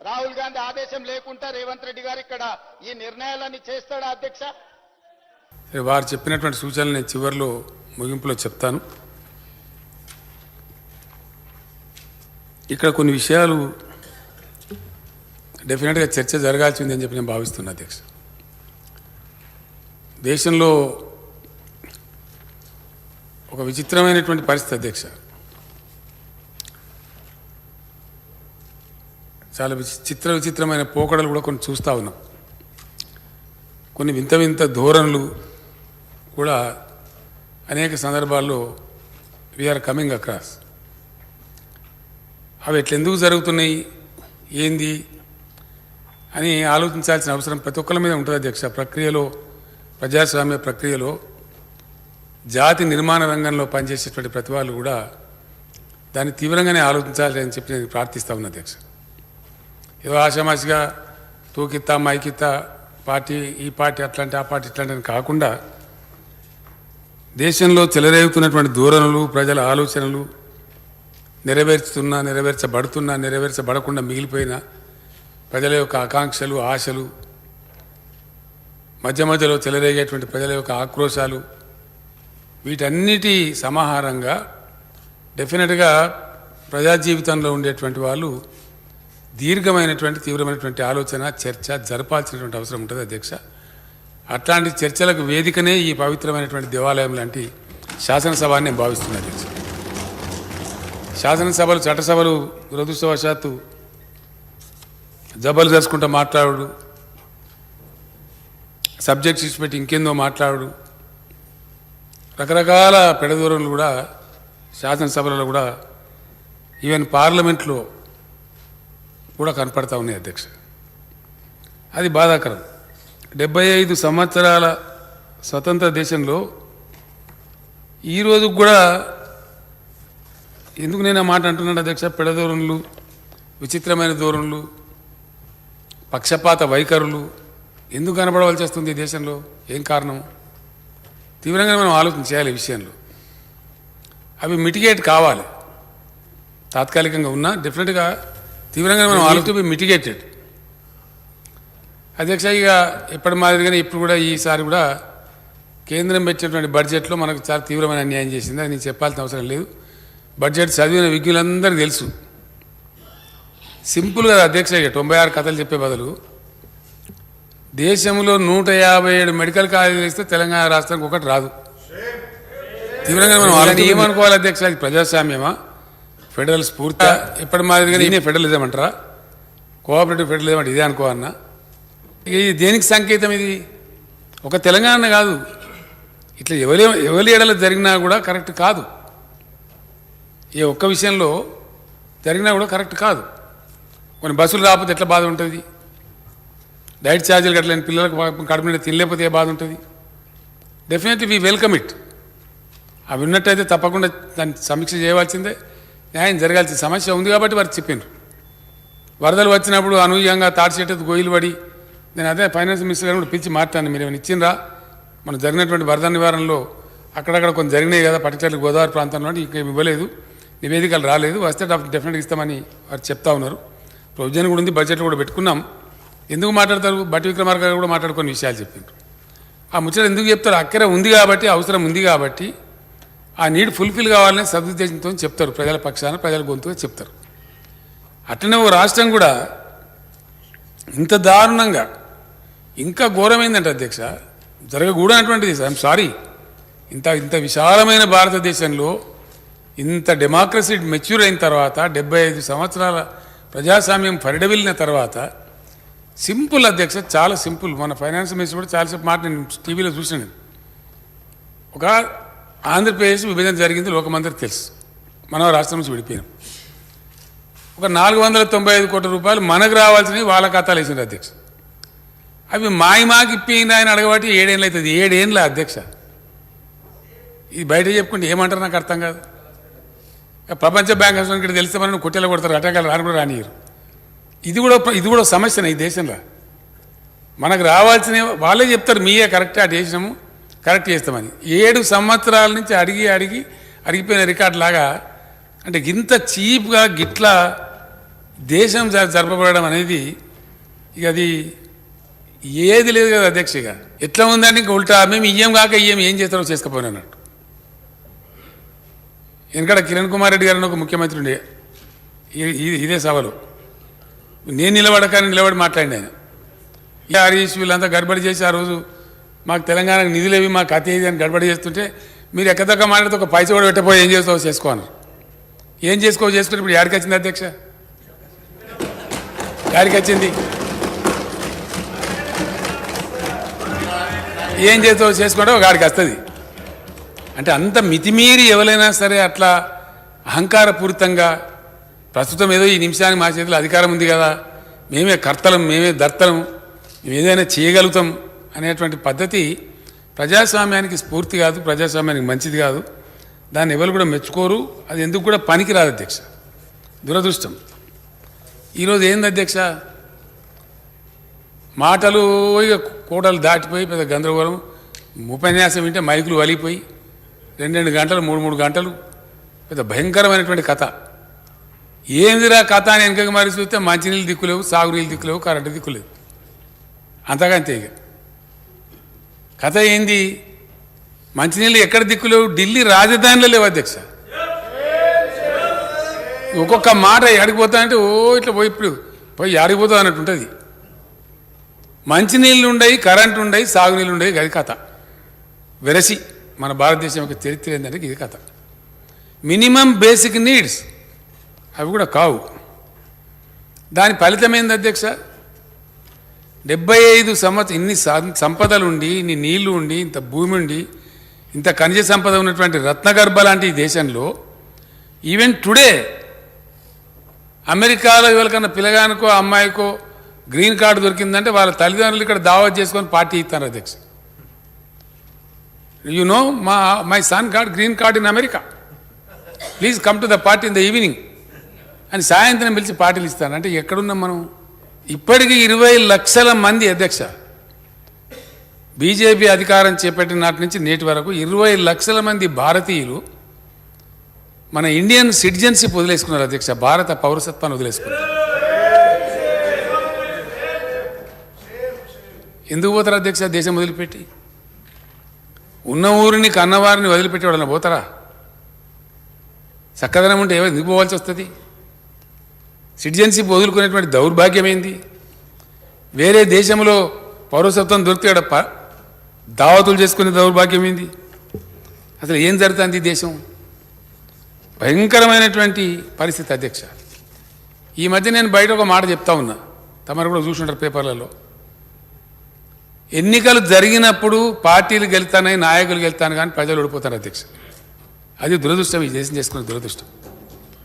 రాహుల్ గాంధీ ఆదేశం లేకుండా రేవంత్ రెడ్డి గారు ఇక్కడ ఈ నిర్ణయాలన్నీ చేస్తాడా అధ్యక్ష? వారు చెప్పినటువంటి సూచనలు నేను చివరిలో ముగింపులో చెప్తాను. ఇక్కడ కొన్ని విషయాలు డెఫినెట్గా చర్చ జరగాల్సిందని చెప్పి నేను భావిస్తున్నా అధ్యక్ష. దేశంలో ఒక విచిత్రమైనటువంటి పరిస్థితి అధ్యక్ష. చాలా విచిత్రమైన పోకడలు కూడా కొన్ని చూస్తూ ఉన్నాం. కొన్ని వింత వింత ధోరణులు కూడా అనేక సందర్భాల్లో వీఆర్ కమింగ్ అక్రాస్. అవి ఎట్లెందుకు జరుగుతున్నాయి, ఏంది అని ఆలోచించాల్సిన అవసరం ప్రతి ఒక్కరి మీద ఉంటుంది అధ్యక్ష. ప్రక్రియలో, ప్రజాస్వామ్య ప్రక్రియలో జాతి నిర్మాణ రంగంలో పనిచేసేటువంటి ప్రతి వాళ్ళు కూడా దాన్ని తీవ్రంగానే ఆలోచించాలి అని చెప్పి నేను ప్రార్థిస్తా ఉన్నా అధ్యక్ష. ఏదో ఆషామాషిగా తూకిత్తా మైకిత్తా పార్టీ ఈ పార్టీ అట్లాంటి ఆ పార్టీ ఇట్లాంటి కాకుండా దేశంలో చెలరేగుతున్నటువంటి ధోరణులు, ప్రజల ఆలోచనలు నెరవేర్చబడకుండా మిగిలిపోయిన ప్రజల యొక్క ఆకాంక్షలు, ఆశలు, మధ్యలో చెలరేగేటువంటి ప్రజల యొక్క ఆక్రోశాలు, వీటన్నిటి సమాహారంగా డెఫినెట్గా ప్రజా జీవితంలో ఉండేటువంటి వాళ్ళు దీర్ఘమైనటువంటి తీవ్రమైనటువంటి ఆలోచన, చర్చ జరపాల్సినటువంటి అవసరం ఉంటుంది అధ్యక్ష. అట్లాంటి చర్చలకు వేదికనే ఈ పవిత్రమైనటువంటి దేవాలయం లాంటి శాసనసభ అని నేను భావిస్తున్నాను అధ్యక్ష. శాసనసభలు, చట్టసభలు దురదృష్టవశాత్తు జబ్బలు చేసుకుంటూ మాట్లాడు, సబ్జెక్ట్స్ ఇచ్చిపెట్టి ఇంకేందో మాట్లాడు, రకరకాల పెడదూరలు కూడా శాసనసభలలో కూడా ఈవెన్ పార్లమెంట్లో కూడా కనపడతా ఉన్నాయి అధ్యక్ష. అది బాధాకరం. 75 సంవత్సరాల స్వతంత్ర దేశంలో ఈరోజు కూడా ఎందుకు నేను ఆ మాట అంటున్నాను అధ్యక్ష, పెడధోరణులు, విచిత్రమైన ధోరణులు, పక్షపాత వైఖరులు ఎందుకు కనపడవలసి వస్తుంది ఈ దేశంలో? ఏం కారణం? తీవ్రంగా మనం ఆలోచన చేయాలి ఈ విషయంలో. అవి మిటిగేట్ కావాలి. తాత్కాలికంగా ఉన్నా డెఫినెట్గా తీవ్రంగా మనం ఆలోచన మిటిగేటెడ్ అధ్యక్ష. ఇక ఎప్పటి మాదిరిగానే ఇప్పుడు కూడా ఈసారి కూడా కేంద్రం పెట్టినటువంటి బడ్జెట్లో మనకు చాలా తీవ్రమైన అన్యాయం చేసింది. అది నేను చెప్పాల్సిన అవసరం లేదు. బడ్జెట్ చదివిన విజ్ఞులందరికీ తెలుసు. సింపుల్గా అధ్యక్ష, ఇక 96 కథలు చెప్పే బదులు దేశంలో 157 మెడికల్ కాలేజీలు ఇస్తే తెలంగాణ రాష్ట్రానికి ఒకటి రాదు. తీవ్రంగా మనం వాళ్ళని ఏమనుకోవాలి అధ్యక్ష? అది ప్రజాస్వామ్యమా, ఫెడరల్ స్ఫూర్తి? ఎప్పటి మాదిరిగానే ఇదే ఫెడరలిజం అంటారా? కోఆపరేటివ్ ఫెడరలిజం అంటే ఇదే అనుకోవన్నా? ఇది దేనికి సంకేతం? ఇది ఒక తెలంగాణ కాదు, ఇట్లా ఎవరి ఏడలో జరిగినా కూడా కరెక్ట్ కాదు. ఏ ఒక్క విషయంలో జరిగినా కూడా కరెక్ట్ కాదు. కొన్ని బస్సులు రాకపోతే ఎట్లా బాధ ఉంటుంది? డైట్ ఛార్జీలు కట్టలేని పిల్లలకు కడుపు నిండా తినలేకపోతే ఏ బాధ ఉంటుంది? Definitely we welcome it. అవి ఉన్నట్టయితే తప్పకుండా దాన్ని సమీక్ష చేయవలసిందే, న్యాయం జరగాల్సిన సమస్య ఉంది కాబట్టి వారు చెప్పిండ్రు. వరదలు వచ్చినప్పుడు అనూహ్యంగా తాటి చెట్టు గొయ్యిలు పడి, నేను అదే ఫైనాన్స్ మినిస్టర్ గారు కూడా పిలిచి మాట్లాడాను. మీరు ఏమైనా ఇచ్చిండ్రా? మనం జరిగినటువంటి వరద నివారణలో అక్కడక్కడ కొన్ని జరిగినాయి కదా, పర్టికులర్ గోదావరి ప్రాంతంలో, ఇంకేం ఇవ్వలేదు, నివేదికలు రాలేదు, వస్తే డెఫినెట్గా ఇస్తామని వారు చెప్తా ఉన్నారు. ప్రొవిజన్ కూడా ఉంది, బడ్జెట్లో కూడా పెట్టుకున్నాం. ఎందుకు మాట్లాడతారు? బట్టి విక్రమార్క గారు కూడా మాట్లాడుకునే విషయాలు చెప్పిండ్రు. ఆ ముచ్చట ఎందుకు చెప్తారు? అక్కడే ఉంది కాబట్టి, అవసరం ఉంది కాబట్టి, ఆ నీడ్ ఫుల్ఫిల్ కావాలని సదుద్దేశంతో చెప్తారు. ప్రజల పక్షాన, ప్రజల గొంతుగా చెప్తారు. అట్లనే ఓ రాష్ట్రం కూడా ఇంత దారుణంగా, ఇంకా ఘోరమైందంటే అధ్యక్ష, జరగకూడనటువంటిది. I'm sorry. ఇంత విశాలమైన భారతదేశంలో ఇంత డెమోక్రసీ మెచ్యూర్ అయిన తర్వాత, 75 సంవత్సరాల ప్రజాస్వామ్యం పరిడవిల్లిన తర్వాత, సింపుల్ అధ్యక్ష, చాలా సింపుల్. మన ఫైనాన్స్ మినిస్టర్ కూడా చాలాసేపు మాట నేను టీవీలో చూసాను. ఒక ఆంధ్రప్రదేశ్ విభజన జరిగింది, లోకమందరికి తెలుసు. మనం రాష్ట్రం నుంచి విడిపోయినాం. ఒక 495 కోట్ల రూపాయలు మనకు రావాల్సినవి వాళ్ళ ఖాతాలు వేసింది అధ్యక్ష. అవి మాకి ఇప్పింది ఆయన అడగబట్టి 7 ఏళ్ళు అవుతుంది. 7 ఏళ్ళ అధ్యక్ష. ఇది బయట చెప్పుకుంటే ఏమంటారు నాకు అర్థం కాదు. ప్రపంచ బ్యాంక్ ఇక్కడ తెలిస్తే మనం కొట్టెలు కొడతారు, అటకాలు రాని కూడా రానియరు. ఇది కూడా సమస్యనే ఈ దేశంలో. మనకు రావాల్సినవి వాళ్ళే చెప్తారు, మీయే కరెక్టే అటు చేసినాము, కరెక్ట్ చేస్తామని. 7 సంవత్సరాల నుంచి అడిగిపోయిన రికార్డు లాగా. అంటే ఇంత చీప్గా గిట్లా దేశం జరపబడడం అనేది ఇక అది ఏది లేదు కదా అధ్యక్ష. ఇక ఎట్లా ఉందంటే ఇంక ఉల్టా మేము ఇయ్యం కాక ఇయ్యం ఏం చేస్తారో చేసుకపోయినా అన్నట్టు. ఎందుకంటే కిరణ్ కుమార్ రెడ్డి గారిని ఒక ముఖ్యమంత్రి ఉండే ఇదే సభలో నేను నిలబడి మాట్లాడిన ఆయన హరీష్ వీళ్ళంతా గడబడి చేసి ఆ రోజు మాకు తెలంగాణకు నిధులేవి మాకు కథ ఏది అని గడబడి చేస్తుంటే మీరు ఎక్కదక్క మాట్లాడితే ఒక పైస కూడా పెట్టపోయి ఏం చేస్తావో చేసుకోన్నారు. ఏం చేసుకుంటే ఇప్పుడు యాడికి వచ్చింది అధ్యక్ష? యాడికి వచ్చింది? ఏం చేస్తావో చేసుకుంటే ఒక ఆడికి వస్తుంది. అంటే అంత మితిమీరి ఎవరైనా సరే అట్లా అహంకారపూరితంగా ప్రస్తుతం ఏదో ఈ నిమిషానికి మా చేతిలో అధికారం ఉంది కదా, మేమే కర్తలం, మేమే దర్తలం, మేము ఏదైనా చేయగలుగుతాం అనేటువంటి పద్ధతి ప్రజాస్వామ్యానికి స్ఫూర్తి కాదు, ప్రజాస్వామ్యానికి మంచిది కాదు. దాన్ని ఎవరు కూడా మెచ్చుకోరు. అది ఎందుకు కూడా పనికి రాదు అధ్యక్ష. దురదృష్టం. ఈరోజు ఏంది అధ్యక్ష, మాటలు ఇక కోటలు దాటిపోయి పెద్ద గందరగోళం. ఉపన్యాసం వింటే మైకులు వలిపోయి 2 గంటలు 3 గంటలు పెద్ద భయంకరమైనటువంటి కథ. ఏందిరా కథ అని వెనకకి మరి చూస్తే మంచినీళ్ళు దిక్కులేవు, సాగునీళ్ళు దిక్కులేవు, కరెంటు దిక్కులేవు. అంతకంతే ఇక కథ ఏంది? మంచినీళ్ళు ఎక్కడ దిక్కులేవు? ఢిల్లీ రాజధానిలో లేవు అధ్యక్ష. ఒక్కొక్క మాట ఎడిగిపోతా అంటే ఓ ఇట్లా పోయి ఇప్పుడు పోయి ఆడిపోతుంది అన్నట్టు ఉంటుంది. మంచినీళ్ళు ఉండయి, కరెంటు ఉండయి, సాగునీళ్ళు ఉండయి. అది కథ. వెరసి మన భారతదేశం యొక్క చరిత్ర ఏంటంటే ఇది కథ. మినిమం బేసిక్ నీడ్స్ అవి కూడా కావు. దాని ఫలితం ఏంది అధ్యక్ష? 75 సంవత్సరం ఇన్ని సంపదలు ఉండి, ఇన్ని నీళ్లు ఉండి, ఇంత భూమి ఉండి, ఇంత ఖనిజ సంపద ఉన్నటువంటి రత్నగర్భ లాంటి ఈ దేశంలో ఈవెన్ టుడే అమెరికాలో ఎవరికన్నా పిల్లగానికో అమ్మాయికో గ్రీన్ కార్డు దొరికిందంటే వాళ్ళ తల్లిదండ్రులు ఇక్కడ దావత్ చేసుకొని పార్టీ ఇస్తారు అధ్యక్ష. You know my son got green card in America, please come to the party in the evening అని సాయంత్రం పిలిచి పార్టీలు ఇస్తాను. అంటే ఎక్కడున్నాం మనం? ఇప్పటికీ 20 లక్షల మంది అధ్యక్ష బీజేపీ అధికారం చేపట్టిన నాటి నుంచి నేటి వరకు 20 లక్షల మంది భారతీయులు మన ఇండియన్ సిటిజన్షిప్ వదిలేసుకున్నారు అధ్యక్ష. భారత పౌరసత్వాన్ని వదిలేసుకున్నారు. ఎందుకు పోతారా అధ్యక్ష దేశం వదిలిపెట్టి? ఉన్న ఊరిని కన్నవారిని వదిలిపెట్టి వాళ్ళని పోతారా? చక్కదనం ఉంటే ఎందుకు పోవాల్సి వస్తుంది? సిటిజన్షిప్ వదులుకునేటువంటి దౌర్భాగ్యం ఏంది? వేరే దేశంలో పౌరసత్వం దొరికితే దావతులు చేసుకునే దౌర్భాగ్యం ఏంది? అసలు ఏం జరుగుతుంది ఈ దేశం? భయంకరమైనటువంటి పరిస్థితి అధ్యక్ష. ఈ మధ్య నేను బయట ఒక మాట చెప్తా ఉన్నా, తమరు కూడా చూసుంటారు పేపర్లలో. ఎన్నికలు జరిగినప్పుడు పార్టీలు గెలుతానని, నాయకులు గెలుతాను కానీ ప్రజలు ఓడిపోతారు అధ్యక్ష. అది దురదృష్టం. ఈ దేశం చేసుకునే దురదృష్టం.